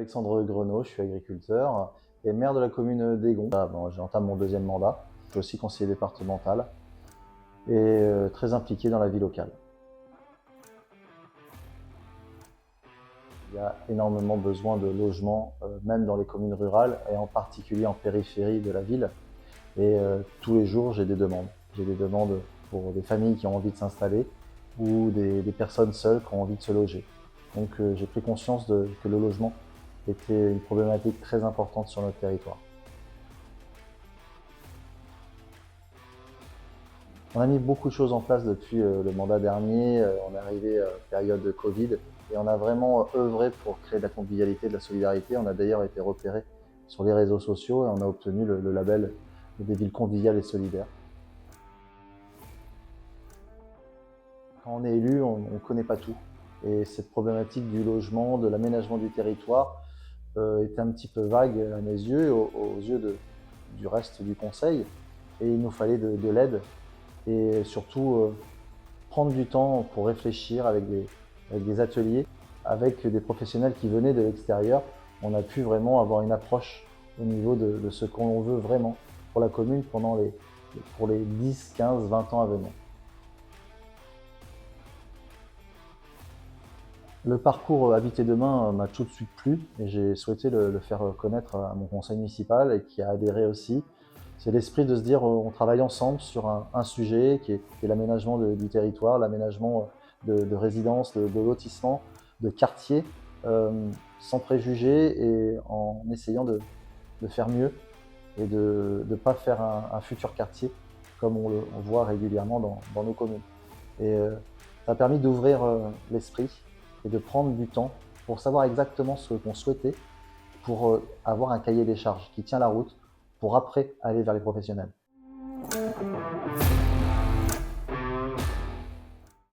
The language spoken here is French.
Alexandre Grenot, je suis agriculteur et maire de la commune d'Aigon. J'entame mon deuxième mandat. Je suis aussi conseiller départemental et très impliqué dans la vie locale. Il y a énormément besoin de logements, même dans les communes rurales et en particulier en périphérie de la ville. Et tous les jours, j'ai des demandes. J'ai des demandes pour des familles qui ont envie de s'installer ou des personnes seules qui ont envie de se loger. Donc j'ai pris conscience que le logement était une problématique très importante sur notre territoire. On a mis beaucoup de choses en place depuis le mandat dernier. On est arrivé à période de Covid et on a vraiment œuvré pour créer de la convivialité, de la solidarité. On a d'ailleurs été repéré sur les réseaux sociaux et on a obtenu le label des villes conviviales et solidaires. Quand on est élu, on ne connaît pas tout. Et cette problématique du logement, de l'aménagement du territoire était un petit peu vague à mes yeux, aux yeux du reste du conseil. Et il nous fallait de l'aide et surtout prendre du temps pour réfléchir avec des ateliers, avec des professionnels qui venaient de l'extérieur. On a pu vraiment avoir une approche au niveau de ce qu'on veut vraiment pour la commune pour les 10, 15, 20 ans à venir. Le parcours Habiter Demain m'a tout de suite plu et j'ai souhaité le faire connaître à mon conseil municipal et qui a adhéré aussi. C'est l'esprit de se dire on travaille ensemble sur un sujet qui est l'aménagement du territoire, l'aménagement de résidences, de lotissements, de quartiers, sans préjugés et en essayant de faire mieux et de ne pas faire un futur quartier comme on voit régulièrement dans nos communes. Et ça a permis d'ouvrir l'esprit et de prendre du temps pour savoir exactement ce qu'on souhaitait, pour avoir un cahier des charges qui tient la route, pour après aller vers les professionnels.